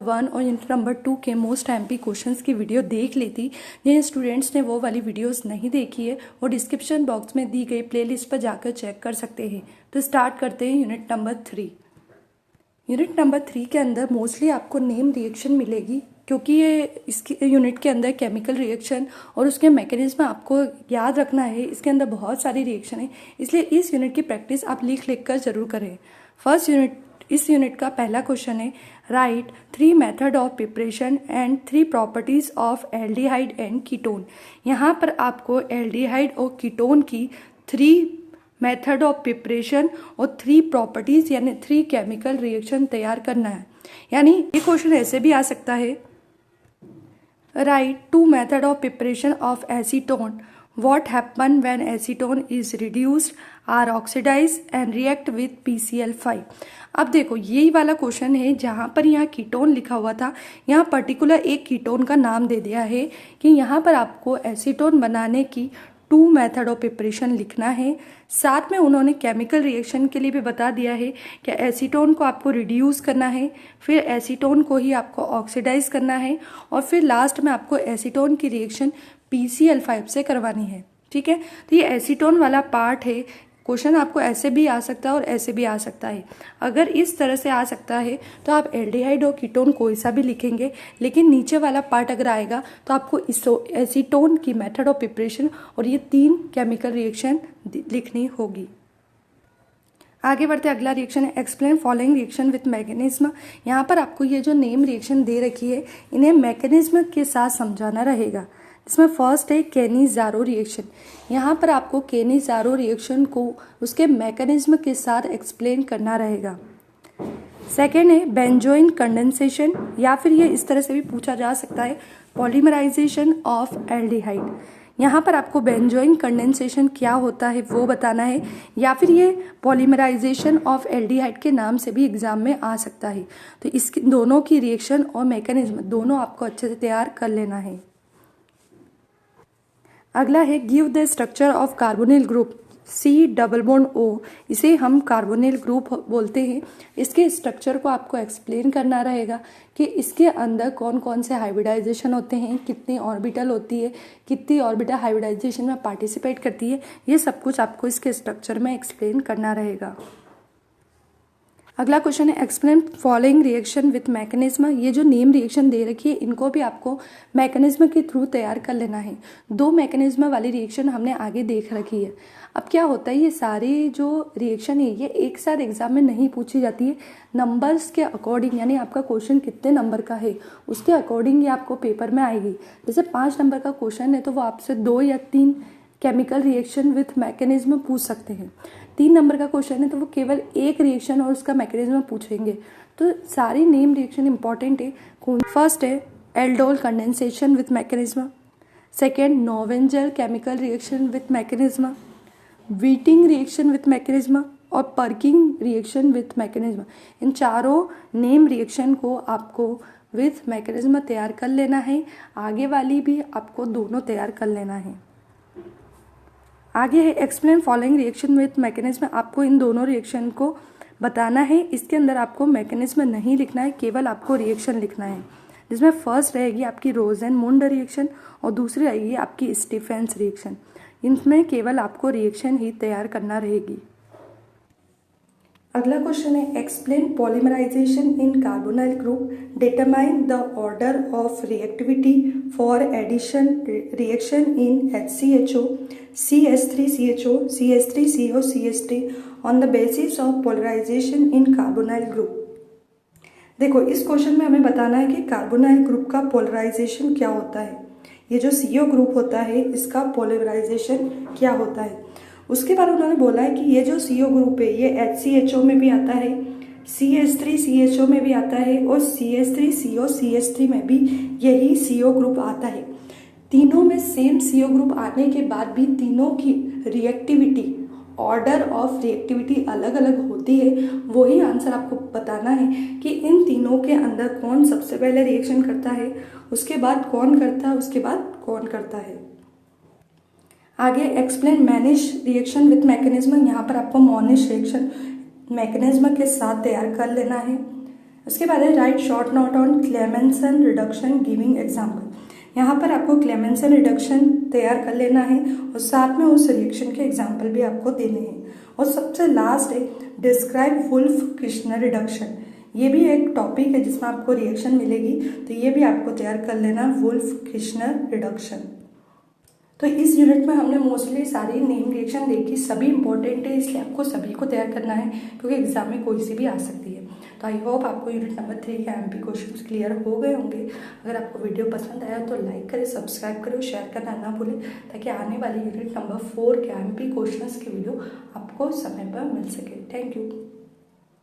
1 और unit number 2 के most MP questions की वीडियो देख ली थी। जिन स्टूडेंट्स ने वो वाली वीडियोस नहीं देखी है वो डिस्क्रिप्शन बॉक्स में दी गई प्लेलिस्ट पर जाकर चेक कर सकते हैं। तो स्टार्ट करते हैं यूनिट नंबर 3। यूनिट नंबर 3 के अंदर मोस्टली आपको नेम रिएक्शन मिलेगी, क्योंकि ये इसकी यूनिट के अंदर केमिकल रिएक्शन और उसके मैकेनिज्म आपको याद रखना है। इसके अंदर बहुत सारी रिएक्शन है, इसलिए इस यूनिट की प्रैक्टिस आप लिख कर जरूर करें। इस यूनिट का पहला क्वेश्चन है, right 3 method of preparation and 3 properties of aldehyde and ketone. यहाँ पर आपको एल्डिहाइड और कीटोन की 3 मेथड ऑफ प्रिपरेशन और 3 प्रॉपर्टीज यानी 3 केमिकल रिएक्शन तैयार करना है। यानी ये क्वेश्चन ऐसे भी आ सकता है, right 2 method of preparation of acetone, what happen when acetone is reduced or oxidized and react with PCl5। अब देखो यही वाला क्वेश्चन है जहाँ पर यहाँ कीटोन लिखा हुआ था, यहाँ पर्टिकुलर एक कीटोन का नाम दे दिया है कि यहाँ पर आपको एसीटोन बनाने की 2 मेथड ऑफ प्रिपरेशन लिखना है। साथ में उन्होंने केमिकल रिएक्शन के लिए भी बता दिया है कि एसीटोन को आपको रिड्यूस करना है, फिर एसीटोन को ही आपको ऑक्सीडाइज करना है और फिर लास्ट में आपको एसीटोन की रिएक्शन PCl5 से करवानी है। ठीक है, तो ये एसीटोन वाला पार्ट है। क्वेश्चन आपको ऐसे भी आ सकता है और ऐसे भी आ सकता है। अगर इस तरह से आ सकता है तो आप एल्डिहाइड और कीटोन कोई सा भी लिखेंगे, लेकिन नीचे वाला पार्ट अगर आएगा तो आपको एसीटोन की मेथड ऑफ प्रिपरेशन और ये 3 केमिकल रिएक्शन लिखनी होगी। आगे बढ़ते अगला रिएक्शन है, explain following reaction with mechanism. यहाँ पर आपको ये जो नेम रिएक्शन दे रखी है इन्हें मैकेनिज्म के साथ समझाना रहेगा। इसमें फर्स्ट है केनी-ज़ारो रिएक्शन। यहाँ पर आपको केनी-ज़ारो रिएक्शन को उसके मैकेनिज्म के साथ एक्सप्लेन करना रहेगा। सेकेंड है बेंजोइन कंडेंसेशन, या फिर ये इस तरह से भी पूछा जा सकता है, पॉलीमराइजेशन ऑफ एल्डिहाइड। यहाँ पर आपको बेंजोइन कंडेंसेशन क्या होता है वो बताना है, या फिर ये पॉलीमराइजेशन ऑफ एल्डिहाइड के नाम से भी एग्जाम में आ सकता है। तो इसकी दोनों की रिएक्शन और मैकेनिज्म दोनों आपको अच्छे से तैयार कर लेना है। अगला है give the structure of carbonyl group C double bond O। इसे हम कार्बोनिल ग्रुप बोलते हैं। इसके स्ट्रक्चर को आपको एक्सप्लेन करना रहेगा कि इसके अंदर कौन कौन से हाइब्रिडाइजेशन होते हैं, कितनी ऑर्बिटल होती है, कितनी ऑर्बिटल हाइब्रिडाइजेशन में पार्टिसिपेट करती है, ये सब कुछ आपको इसके स्ट्रक्चर में एक्सप्लेन करना रहेगा। अगला क्वेश्चन है explain following reaction with mechanism. ये जो नेम रिएक्शन दे रखी है इनको भी आपको मैकेनिज्म के थ्रू तैयार कर लेना है। 2 मैकेनिज्म वाली रिएक्शन हमने आगे देख रखी है। अब क्या होता है, ये सारी जो रिएक्शन है ये एक साथ एग्जाम में नहीं पूछी जाती है, नंबर्स के अकॉर्डिंग, यानी आपका क्वेश्चन कितने नंबर का है उसके अकॉर्डिंग ये आपको पेपर में आएगी। जैसे 5 नंबर का क्वेश्चन है तो वो आपसे 2 या 3 केमिकल रिएक्शन विथ मैकेनिज्म पूछ सकते हैं। 3 नंबर का क्वेश्चन है तो वो केवल एक रिएक्शन और उसका मैकेनिज्म पूछेंगे। तो सारी नेम रिएक्शन इंपॉर्टेंट है। फर्स्ट है aldol condensation with mechanism, second Knoevenagel chemical reaction with mechanism, Wittig reaction with mechanism और पर्किंग रिएक्शन विथ मैकेनिज्म। इन चारों नेम रिएक्शन को आपको विथ मैकेनिज्म तैयार कर लेना है। आगे वाली भी आपको दोनों तैयार कर लेना है। आगे है explain following reaction with mechanism. आपको इन दोनों रिएक्शन को बताना है। इसके अंदर आपको मैकेनिज्म नहीं लिखना है, केवल आपको रिएक्शन लिखना है, जिसमें फर्स्ट रहेगी आपकी रोजेनमुंड रिएक्शन और दूसरी रहेगी आपकी स्टीफेंस रिएक्शन। इनमें केवल आपको रिएक्शन ही तैयार करना रहेगी। अगला क्वेश्चन है explain polymerisation in carbonyl group, determine the order of reactivity for addition reaction in HCHO, CH3CHO, CH3CO, CH3 on the basis of polarisation in carbonyl group. देखो इस क्वेश्चन में हमें बताना है कि कार्बोनाइल ग्रुप का पोलराइजेशन क्या होता है। ये जो CO ग्रुप होता है इसका पोलराइजेशन क्या होता है, उसके बाद उन्होंने बोला है कि ये जो CO ग्रुप है ये HCHO में भी आता है, CH3CHO में भी आता है और CH3CO CH3 में भी यही CO ग्रुप आता है। तीनों में सेम CO ग्रुप आने के बाद भी तीनों की रिएक्टिविटी, ऑर्डर ऑफ रिएक्टिविटी अलग अलग होती है। वही आंसर आपको बताना है कि इन तीनों के अंदर कौन सबसे पहले रिएक्शन करता है, उसके बाद कौन करता है, उसके बाद कौन करता है। आगे एक्सप्लेन मैनिश रिएक्शन विथ मैकेनिज्म। यहाँ पर आपको मोनिश रिएक्शन मैकेनिज्म के साथ तैयार कर लेना है। उसके बाद है right short note on Clemmensen reduction giving example. यहाँ पर आपको क्लेमेंसन रिडक्शन तैयार कर लेना है और साथ में उस रिएक्शन के एग्जाम्पल भी आपको देने हैं। और सबसे लास्ट है डिस्क्राइब वुल्फ किर्शनर रिडक्शन। ये भी एक टॉपिक है जिसमें आपको रिएक्शन मिलेगी, तो ये भी आपको तैयार कर लेना, वुल्फ किर्शनर रिडक्शन। तो इस यूनिट में हमने मोस्टली सारी नेम रिएक्शन देखी, सभी इंपॉर्टेंट है, इसलिए आपको सभी को तैयार करना है क्योंकि एग्जाम में कोई सी भी आ सकती है। तो आई होप आपको यूनिट नंबर 3 के एमपी क्वेश्चंस क्लियर हो गए होंगे। अगर आपको वीडियो पसंद आया तो लाइक करें, सब्सक्राइब करें, शेयर करना ना भूलें, ताकि आने वाली यूनिट नंबर 4 के एमपी क्वेश्चंस की वीडियो आपको समय पर मिल सके। Thank you.